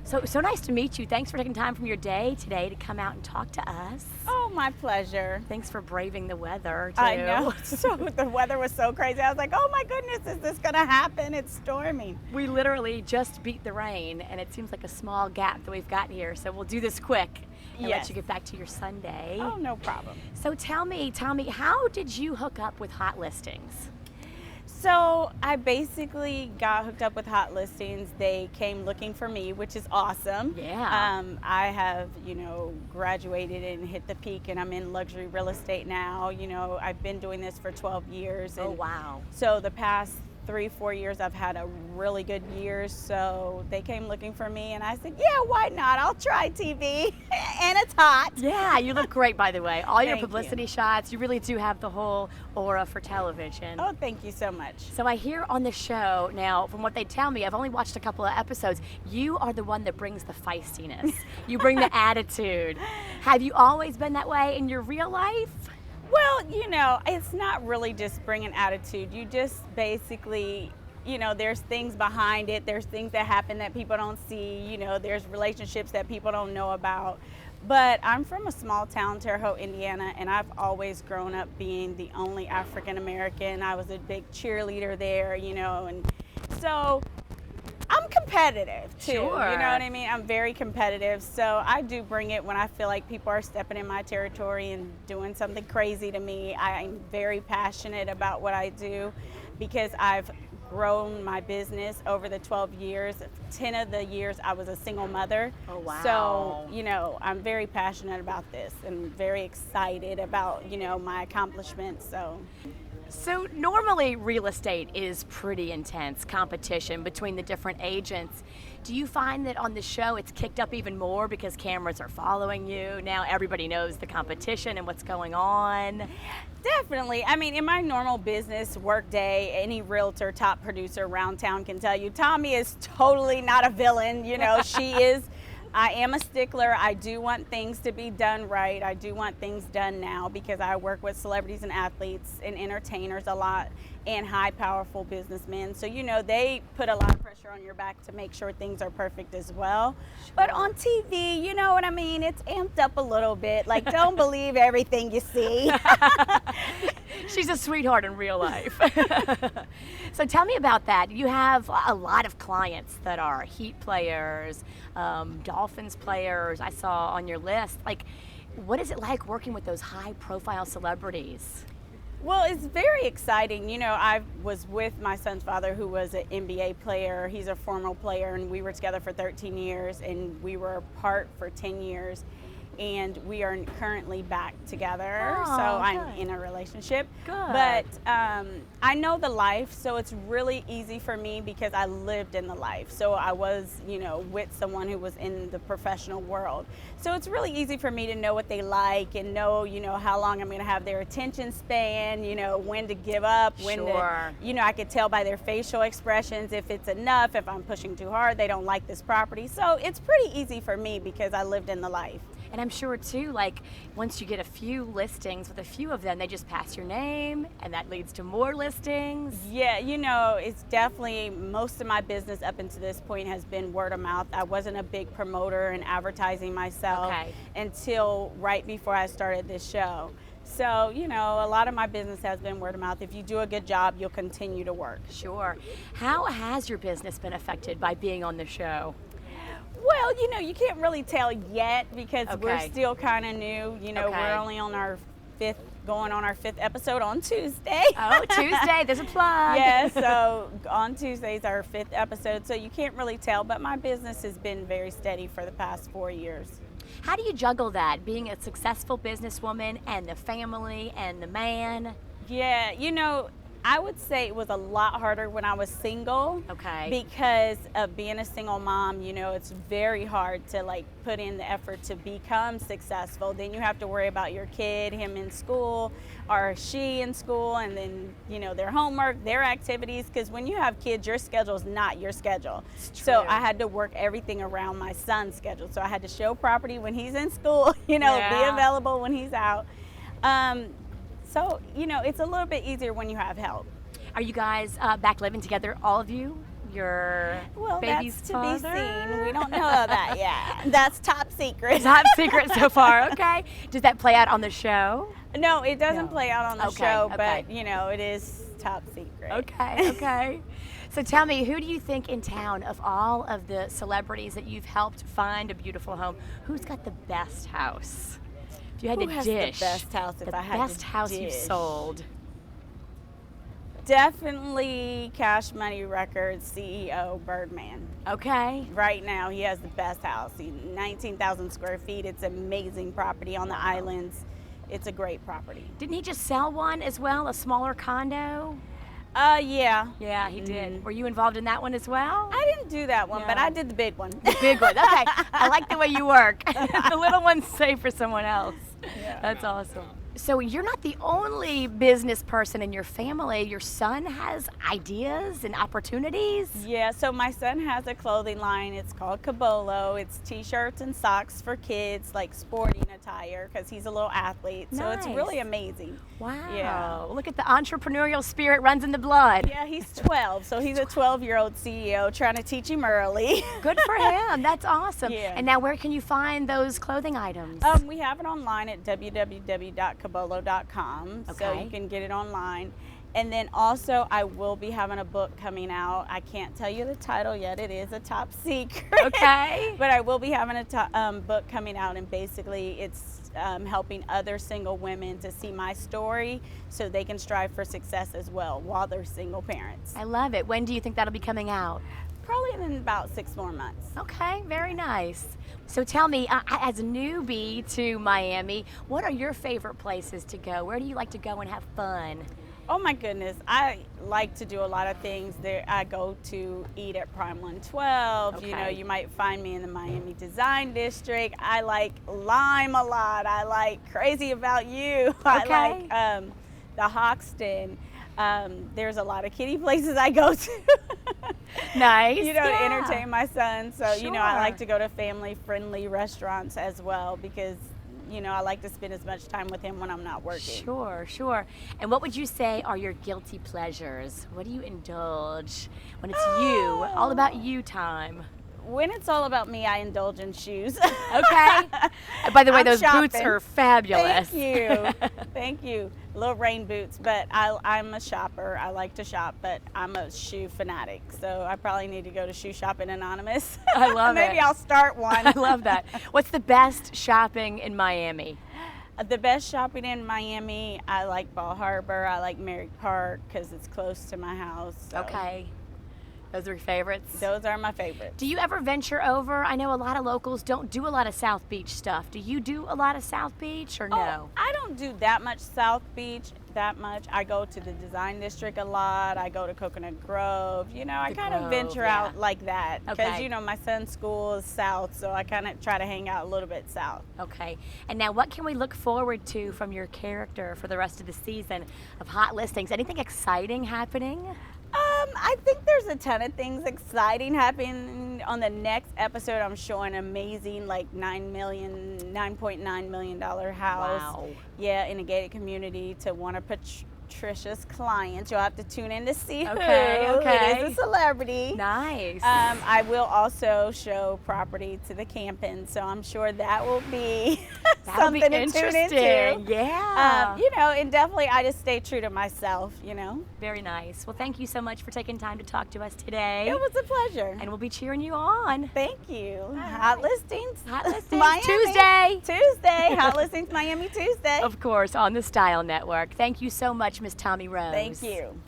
So nice to meet you. Thanks for taking time from your day today to come out and talk to us. Oh, my pleasure. Thanks for braving the weather, too. I know. So the weather was so crazy. I was like, oh my goodness, is this going to happen? It's storming. We literally just beat the rain, and it seems like a small gap that we've got here. So we'll do this quick and let you get back to your Sunday. Oh, no problem. So tell me, Tomi, how did you hook up with Hot Listings? So I basically got hooked up with Hot Listings. They came looking for me, which is awesome. Yeah. I have, graduated and hit the peak, and I'm in luxury real estate now. I've been doing this for 12 years. Oh, wow. So the past 3-4 years, I've had a really good year. So they came looking for me, and I said, yeah, why not? I'll try TV, and it's hot. Yeah, you look great, by the way. All your Thank publicity you. shots, you really do have the whole aura for television. Oh, thank you so much. So I hear on the show now, from what they tell me, I've only watched a couple of episodes, you are the one that brings the feistiness. You bring the attitude. Have you always been that way in your real life? Well, it's not really just bringing attitude. You just basically, there's things behind it. There's things that happen that people don't see. There's relationships that people don't know about. But I'm from a small town, Terre Haute, Indiana, and I've always grown up being the only African American. I was a big cheerleader there, and so I'm competitive too. Sure. You know what I mean? I'm very competitive. So I do bring it when I feel like people are stepping in my territory and doing something crazy to me. I'm very passionate about what I do because I've grown my business over the 12 years. 10 of the years I was a single mother. Oh, wow. So, I'm very passionate about this and very excited about, my accomplishments. So normally real estate is pretty intense competition between the different agents. Do you find that on the show it's kicked up even more because cameras are following you? Now everybody knows the competition and what's going on. Definitely. I mean, in my normal business work day, any realtor, top producer around town can tell you, Tomi is totally not a villain. She is. I am a stickler. I do want things to be done right. I do want things done now because I work with celebrities and athletes and entertainers a lot and high, powerful businessmen. So, they put a lot of pressure on your back to make sure things are perfect as well. Sure. But on TV, you know what I mean? It's amped up a little bit. Like, don't believe everything you see. She's a sweetheart in real life. So tell me about that. You have a lot of clients that are Heat players, Dolphins players. I saw on your list. Like, what is it like working with those high-profile celebrities? Well, it's very exciting. I was with my son's father, who was an NBA player. He's a former player, and we were together for 13 years, and we were apart for 10 years. And we are currently back together, oh, so I'm good. in a relationship. Good. But I know the life, so it's really easy for me because I lived in the life. So I was, with someone who was in the professional world. So it's really easy for me to know what they like and know, how long I'm going to have their attention span, when to give up, when Sure. to, I could tell by their facial expressions if it's enough, if I'm pushing too hard, they don't like this property. So it's pretty easy for me because I lived in the life. And I'm sure too, like once you get a few listings with a few of them, they just pass your name and that leads to more listings. Yeah, it's definitely, most of my business up until this point has been word of mouth. I wasn't a big promoter and advertising myself until right before I started this show. So, a lot of my business has been word of mouth. If you do a good job, you'll continue to work. Sure. How has your business been affected by being on the show? Well, you can't really tell yet because we're still kind of new. We're only on going on our 5th episode on Tuesday. Oh, Tuesday, there's a plug. Yeah, so on Tuesday's our 5th episode, so you can't really tell, but my business has been very steady for the past 4 years. How do you juggle that, being a successful businesswoman and the family and the man? Yeah, I would say it was a lot harder when I was single. Okay. Because of being a single mom, it's very hard to put in the effort to become successful. Then you have to worry about your kid, him in school or she in school, and then, their homework, their activities. Because when you have kids, your schedule is not your schedule. So I had to work everything around my son's schedule. So I had to show property when he's in school, be available when he's out. So, it's a little bit easier when you have help. Are you guys back living together, all of you? your Well, baby's that's to father? be seen. We don't know that yet. That's top secret. Top secret so far. Okay. Does that play out on the show? No, it doesn't No. play out on the Okay, show, okay. but it is top secret. Okay. Okay. So tell me, who do you think in town, of all of the celebrities that you've helped find a beautiful home, who's got the best house? If you had Who to has dish the best house if the I had best to house you've dish? sold. Definitely Cash Money Records CEO Birdman. Okay. Right now, he has the best house. 19,000 square feet. It's amazing property on the islands. It's a great property. Didn't he just sell one as well, a smaller condo? Yeah. Yeah, he did. Were you involved in that one as well? I didn't do that one, but No. I did the big one. The big one. Okay. I like the way you work. The little one's safe for someone else. Yeah. That's awesome. So you're not the only business person in your family. Your son has ideas and opportunities. Yeah, so my son has a clothing line. It's called Cabolow. It's t-shirts and socks for kids, like sporting attire, because he's a little athlete. So it's really Nice. amazing. Wow. Yeah. Look at the entrepreneurial spirit runs in the blood. Yeah, he's 12, so he's a 12-year-old CEO trying to teach him early. Good for him. That's awesome. Yeah. And now where can you find those clothing items? We have it online at www.cabolow.com, so Okay. you can get it online. And then also, I will be having a book coming out. I can't tell you the title yet. It is a top secret. Okay. But I will be having a book coming out, and basically it's helping other single women to see my story so they can strive for success as well while they're single parents. I love it. When do you think that'll be coming out? Probably in about 6 more months. Okay, very nice. So tell me, as a newbie to Miami, what are your favorite places to go? Where do you like to go and have fun? Oh my goodness, I like to do a lot of things. There, I go to eat at Prime 112. Okay. You might find me in the Miami Design District. I like Lime a lot. I like Crazy About You. Okay. I like the Hoxton. There's a lot of kiddie places I go to. Nice. To yeah. entertain my son. So, I Sure. like to go to family-friendly restaurants as well because, I like to spend as much time with him when I'm not working. Sure, sure. And what would you say are your guilty pleasures? What do you indulge when it's you, all about you time? When it's all about me, I indulge in shoes. Okay. By the way, I'm those boots shopping. are fabulous. Thank you. Thank you. Little rain boots, but I'm a shopper. I like to shop, but I'm a shoe fanatic. So I probably need to go to Shoe Shopping Anonymous. I love it. Maybe I'll start one. I love that. What's the best shopping in Miami? The best shopping in Miami, I like Bal Harbor. I like Merrick Park because it's close to my house. So Okay. Those are your favorites? Those are my favorites. Do you ever venture over? I know a lot of locals don't do a lot of South Beach stuff. Do you do a lot of South Beach or no? Oh, I don't do that much South Beach, that much. I go to the Design District a lot. I go to Coconut Grove. I The kind of Grove, venture yeah. out like that. Because, Okay. my son's school is south, so I kind of try to hang out a little bit south. Okay. And now what can we look forward to from your character for the rest of the season of Hot Listings? Anything exciting happening? I think there's a ton of things exciting happening on the next episode. I'm showing an amazing, like $9.9 million house. Wow. Yeah, in a gated community to one of Patricia's clients. You'll have to tune in to see Okay, who. okay. It is a celebrity. Nice. I will also show property to the camping, so I'm sure that will be That'll be something to tune interesting. into. Yeah. And definitely I just stay true to myself, Very nice. Well, thank you so much for taking time to talk to us today. It was a pleasure. And we'll be cheering you on. Thank you. Hot Listings. Hot Listings Miami. Tuesday. Tuesday. Hot Listings Miami Tuesday. Of course, on the Style Network. Thank you so much, Miss Tomi Rose. Thank you.